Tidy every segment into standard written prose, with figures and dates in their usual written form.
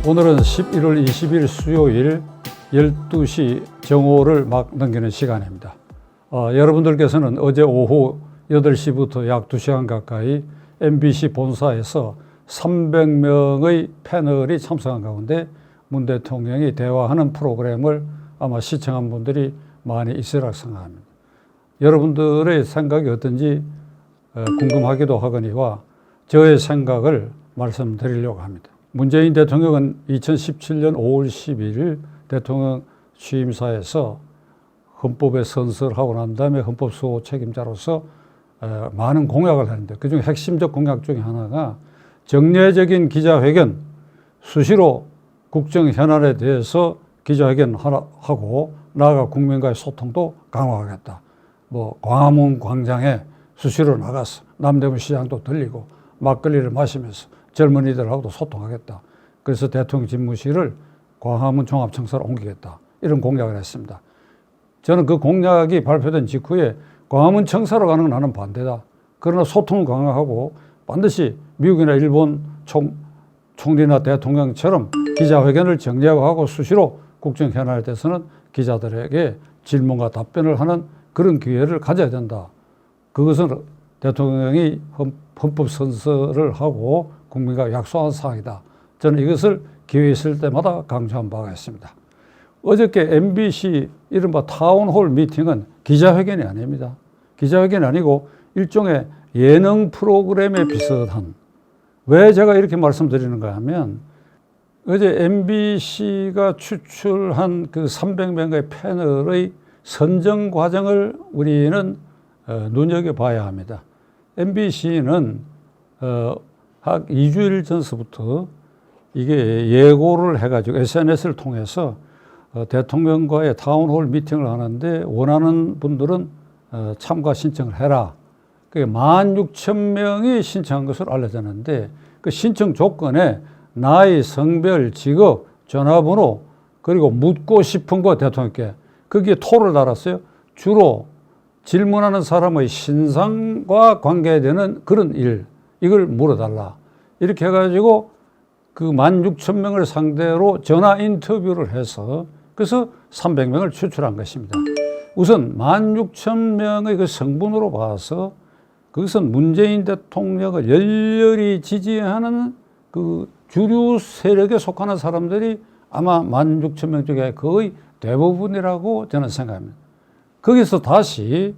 오늘은 11월 20일 수요일 12시 정오를 막 넘기는 시간입니다. 여러분들께서는 어제 오후 8시부터 약 2시간 가까이 MBC 본사에서 300명의 패널이 참석한 가운데 문 대통령이 대화하는 프로그램을 아마 시청한 분들이 많이 있으리라 생각합니다. 여러분들의 생각이 어떤지 궁금하기도 하거니와 저의 생각을 말씀드리려고 합니다. 문재인 대통령은 2017년 5월 12일 대통령 취임사에서 헌법에 선서하고 난 다음에 헌법 수호 책임자로서 많은 공약을 하는데 그중 핵심적 공약 중에 하나가 정례적인 기자회견, 수시로 국정 현안에 대해서 기자회견하고 나아가 국민과의 소통도 강화하겠다. 광화문 광장에 수시로 나가서 남대문 시장도 들리고 막걸리를 마시면서 젊은이들하고도 소통하겠다. 그래서 대통령 집무실을 광화문 종합청사로 옮기겠다. 이런 공약을 했습니다. 저는 그 공약이 발표된 직후에 광화문 청사로 가는 건 나는 반대다. 그러나 소통을 강화하고 반드시 미국이나 일본 총리나 대통령처럼 기자회견을 정례화하고 수시로 국정 현안에 대해서는 기자들에게 질문과 답변을 하는 그런 기회를 가져야 된다. 그것은 대통령이 헌법 선서를 하고 국민과 약속한 사항이다. 저는 이것을 기회 있을 때마다 강조한 바가 있습니다. 어저께 MBC 이른바 타운홀 미팅은 기자회견이 아닙니다. 기자회견이 아니고 일종의 예능 프로그램에 비슷한. 왜 제가 이렇게 말씀드리는가 하면 어제 MBC가 추출한 그 300명의 패널의 선정 과정을 우리는 눈여겨봐야 합니다. MBC는 한 2주일 전서부터 이게 예고를 해가지고 SNS를 통해서 대통령과의 타운홀 미팅을 하는데 원하는 분들은 참가 신청을 해라. 그게 16,000명이 신청한 것으로 알려졌는데 그 신청 조건에 나이, 성별, 직업, 전화번호 그리고 묻고 싶은 거 대통령께 거기에 토를 달았어요. 주로 질문하는 사람의 신상과 관계되는 그런 일, 이걸 물어달라. 이렇게 해가지고 그 16,000명을 상대로 전화 인터뷰를 해서 그래서 300명을 추출한 것입니다. 우선 16,000명의 그 성분으로 봐서 그것은 문재인 대통령을 열렬히 지지하는 그 주류 세력에 속하는 사람들이 아마 16,000명 중에 거의 대부분이라고 저는 생각합니다. 거기서 다시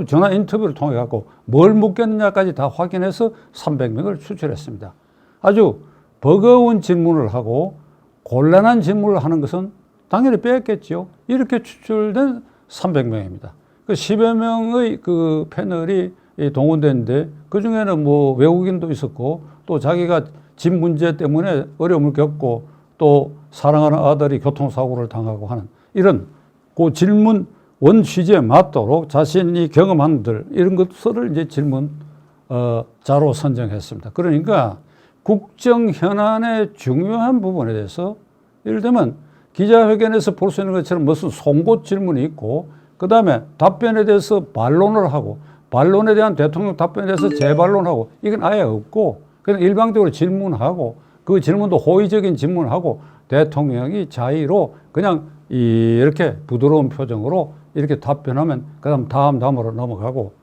전화 인터뷰를 통해 갖고 뭘 묻겠느냐까지 다 확인해서 300명을 추출했습니다. 아주 버거운 질문을 하고 곤란한 질문을 하는 것은 당연히 빼겠죠. 이렇게 추출된 300명입니다. 그 10여 명의 그 패널이 동원됐는데 그 중에는 외국인도 있었고 또 자기가 집 문제 때문에 어려움을 겪고 또 사랑하는 아들이 교통사고를 당하고 하는 이런 그 질문 원 취지에 맞도록 자신이 경험한 들 이런 것들을 이제 질문 자로 선정했습니다. 그러니까 국정 현안의 중요한 부분에 대해서 예를 들면 기자회견에서 볼 수 있는 것처럼 무슨 송곳 질문이 있고 그 다음에 답변에 대해서 반론을 하고 반론에 대한 대통령 답변에 대해서 재반론하고 이건 아예 없고 그냥 일방적으로 질문하고 그 질문도 호의적인 질문하고 대통령이 자의로 그냥 이렇게 부드러운 표정으로 이렇게 답변하면 그다음 다음으로 넘어가고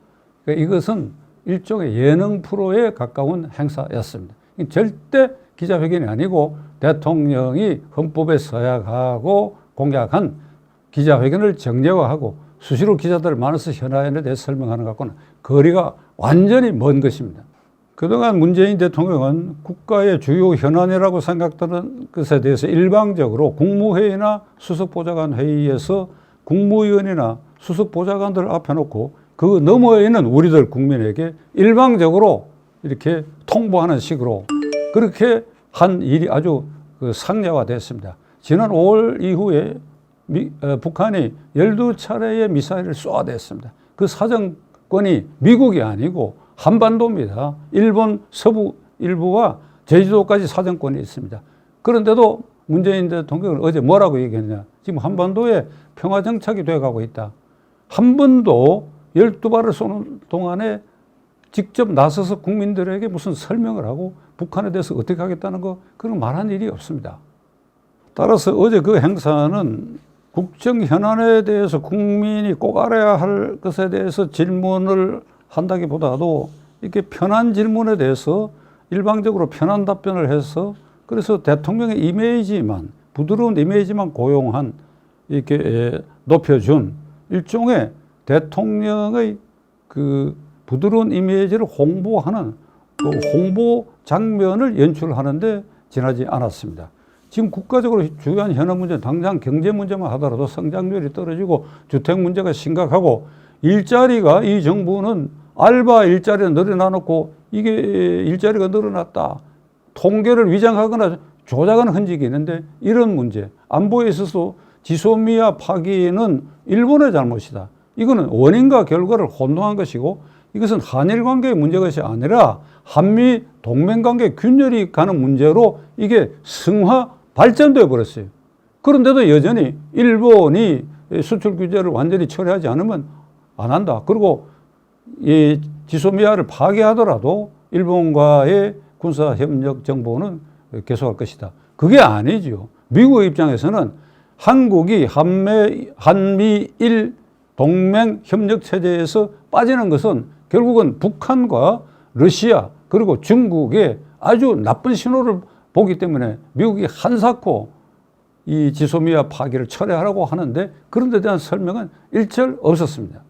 이것은 일종의 예능 프로에 가까운 행사였습니다. 절대 기자회견이 아니고 대통령이 헌법에 서약하고 공약한 기자회견을 정례화하고 수시로 기자들 많아서 현안에 대해서 설명하는 것과는 거리가 완전히 먼 것입니다. 그동안 문재인 대통령은 국가의 주요 현안이라고 생각되는 것에 대해서 일방적으로 국무회의나 수석보좌관 회의에서 국무위원이나 수석보좌관들을 앞에 놓고 그 너머에 있는 우리들 국민에게 일방적으로 이렇게 통보하는 식으로 그렇게 한 일이 아주 상례화됐습니다. 지난 5월 이후에 북한이 12차례의 미사일을 쏘아댔습니다. 그 사정권이 미국이 아니고 한반도입니다. 일본 서부 일부와 제주도까지 사정권이 있습니다. 그런데도 문재인 대통령은 어제 뭐라고 얘기했냐. 지금 한반도에 평화정착이 돼가고 있다. 한 번도 12발을 쏘는 동안에 직접 나서서 국민들에게 무슨 설명을 하고 북한에 대해서 어떻게 하겠다는 거 그런 말한 일이 없습니다. 따라서 어제 그 행사는 국정 현안에 대해서 국민이 꼭 알아야 할 것에 대해서 질문을 한다기보다도 이렇게 편한 질문에 대해서 일방적으로 편한 답변을 해서 그래서 대통령의 이미지만 부드러운 이미지만 고용한 이렇게 높여준 일종의 대통령의 그 부드러운 이미지를 홍보하는 그 홍보 장면을 연출하는데 지나지 않았습니다. 지금 국가적으로 중요한 현안 문제, 당장 경제 문제만 하더라도 성장률이 떨어지고 주택 문제가 심각하고 일자리가 이 정부는 알바 일자리를 늘어나놓고 이게 일자리가 늘어났다. 통계를 위장하거나 조작하는 흔적이 있는데 이런 문제, 안보에 있어서 지소미아 파기는 일본의 잘못이다. 이거는 원인과 결과를 혼동한 것이고 이것은 한일 관계의 문제가 아니라 한미 동맹 관계 균열이 가는 문제로 이게 승화 발전되어 버렸어요. 그런데도 여전히 일본이 수출 규제를 완전히 철회하지 않으면 안 한다. 그리고 이 지소미아를 파괴하더라도 일본과의 군사협력 정보는 계속할 것이다. 그게 아니죠. 미국의 입장에서는 한국이 한미일 동맹 협력 체제에서 빠지는 것은 결국은 북한과 러시아 그리고 중국의 아주 나쁜 신호를 보기 때문에 미국이 한사코 이 지소미아 파기를 철회하라고 하는데 그런 데 대한 설명은 일절 없었습니다.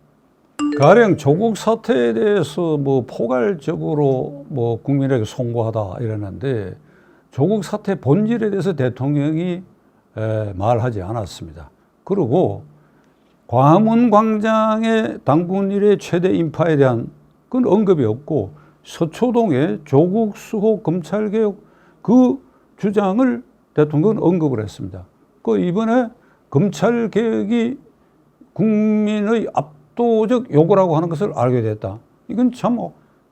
가령 조국 사태에 대해서 뭐 포괄적으로 뭐 국민에게 송구하다 이러는데 조국 사태 본질에 대해서 대통령이 말하지 않았습니다. 그리고 광화문 광장의 당군 일의 최대 인파에 대한 그건 언급이 없고 서초동의 조국 수호 검찰개혁 그 주장을 대통령은 언급을 했습니다. 그 이번에 검찰개혁이 국민의 압도적 요구라고 하는 것을 알게 됐다. 이건 참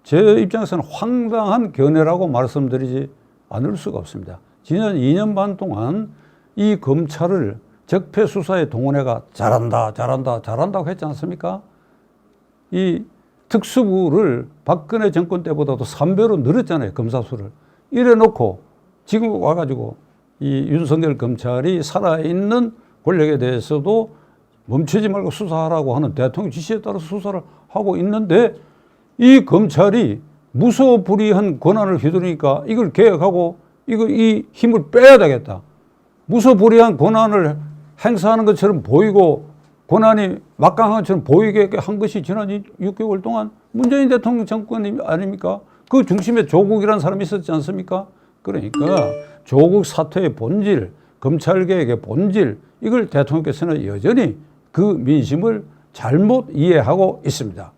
제 입장에서는 황당한 견해라고 말씀드리지 않을 수가 없습니다. 지난 2년 반 동안 이 검찰을 적폐 수사에 동원해가 잘한다고 했지 않습니까? 이 특수부를 박근혜 정권 때보다도 3배로 늘었잖아요, 검사 수를. 이래 놓고 지금 와가지고 이 윤석열 검찰이 살아있는 권력에 대해서도 멈추지 말고 수사하라고 하는 대통령 지시에 따라서 수사를 하고 있는데 이 검찰이 무소불위한 권한을 휘두르니까 이걸 개혁하고 이 힘을 빼야 되겠다. 무소불위한 권한을 행사하는 것처럼 보이고 권한이 막강한 것처럼 보이게 한 것이 지난 6개월 동안 문재인 대통령 정권 아닙니까? 그 중심에 조국이라는 사람이 있었지 않습니까? 그러니까 조국 사태의 본질, 검찰개혁의 본질 이걸 대통령께서는 여전히 그 민심을 잘못 이해하고 있습니다.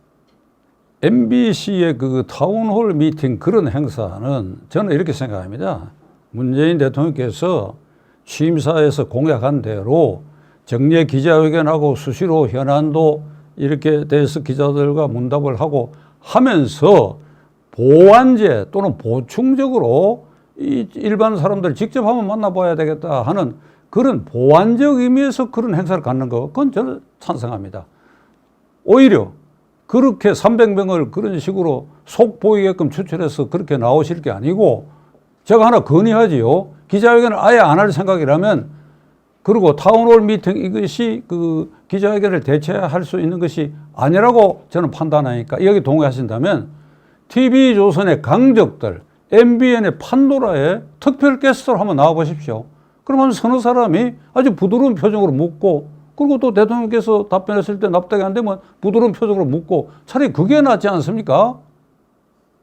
MBC의 그 타운홀 미팅 그런 행사는 저는 이렇게 생각합니다. 문재인 대통령께서 취임사에서 공약한 대로 정례 기자회견하고 수시로 현안도 이렇게 대해서 기자들과 문답을 하고 하면서 보완제 또는 보충적으로 이 일반 사람들 직접 한번 만나봐야 되겠다 하는 그런 보완적 의미에서 그런 행사를 갖는 거 그건 저는 찬성합니다. 오히려 그렇게 300명을 그런 식으로 속 보이게끔 추천해서 그렇게 나오실 게 아니고 제가 하나 건의하지요. 기자회견을 아예 안 할 생각이라면 그리고 타운홀 미팅 이것이 그 기자회견을 대체할 수 있는 것이 아니라고 저는 판단하니까 여기 동의하신다면 TV조선의 강적들, MBN의 판도라의 특별 게스트로 한번 나와보십시오. 그러면 서너 사람이 아주 부드러운 표정으로 묻고 그리고 또 대통령께서 답변했을 때 납득이 안 되면 부드러운 표정으로 묻고 차라리 그게 낫지 않습니까?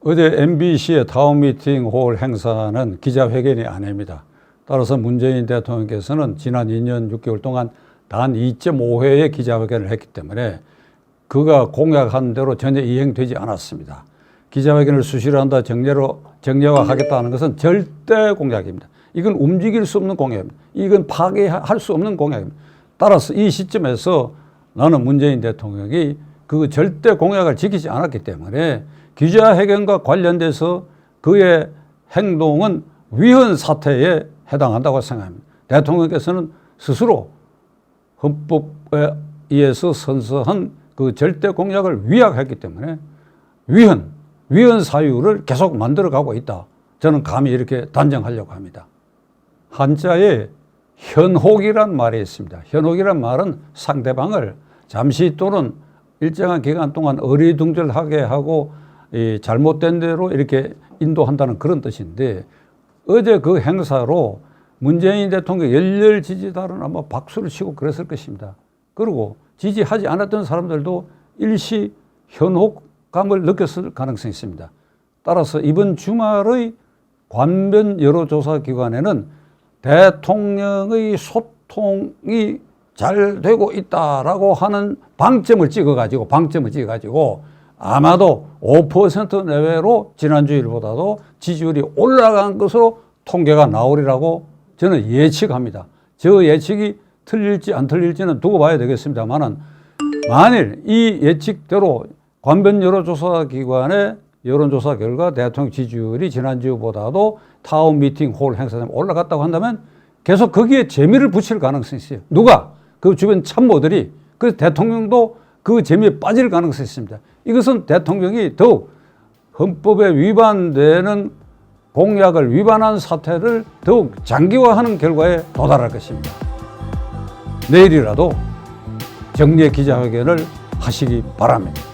어제 MBC의 타운미팅 홀 행사는 기자회견이 아닙니다. 따라서 문재인 대통령께서는 지난 2년 6개월 동안 단 2.5회의 기자회견을 했기 때문에 그가 공약한 대로 전혀 이행되지 않았습니다. 기자회견을 수시로 한다, 정례화하겠다는 것은 절대 공약입니다. 이건 움직일 수 없는 공약입니다. 이건 파괴할 수 없는 공약입니다. 따라서 이 시점에서 나는 문재인 대통령이 그 절대 공약을 지키지 않았기 때문에 기자회견과 관련돼서 그의 행동은 위헌 사태에 해당한다고 생각합니다. 대통령께서는 스스로 헌법에 의해서 선서한 그 절대 공약을 위약했기 때문에 위헌, 위헌 사유를 계속 만들어가고 있다. 저는 감히 이렇게 단정하려고 합니다. 한자에 현혹이란 말이 있습니다. 현혹이란 말은 상대방을 잠시 또는 일정한 기간 동안 어리둥절하게 하고 잘못된 대로 이렇게 인도한다는 그런 뜻인데, 어제 그 행사로 문재인 대통령 열렬 지지자는 아마 박수를 치고 그랬을 것입니다. 그리고 지지하지 않았던 사람들도 일시 현혹감을 느꼈을 가능성이 있습니다. 따라서 이번 주말의 관변 여론조사 기관에는 대통령의 소통이 잘 되고 있다라고 하는 방점을 찍어가지고 아마도 5% 내외로 지난주일보다도 지지율이 올라간 것으로 통계가 나오리라고 저는 예측합니다. 저 예측이 틀릴지 안 틀릴지는 두고 봐야 되겠습니다만은, 만일 이 예측대로 관변 여론조사 기관의 여론조사 결과 대통령 지지율이 지난주보다도 타운 미팅 홀 행사되면 올라갔다고 한다면 계속 거기에 재미를 붙일 가능성이 있어요. 누가? 그 주변 참모들이. 그래서 대통령도 그 재미에 빠질 가능성이 있습니다. 이것은 대통령이 더욱 헌법에 위반되는 공약을 위반한 사태를 더욱 장기화하는 결과에 도달할 것입니다. 내일이라도 정리의 기자회견을 하시기 바랍니다.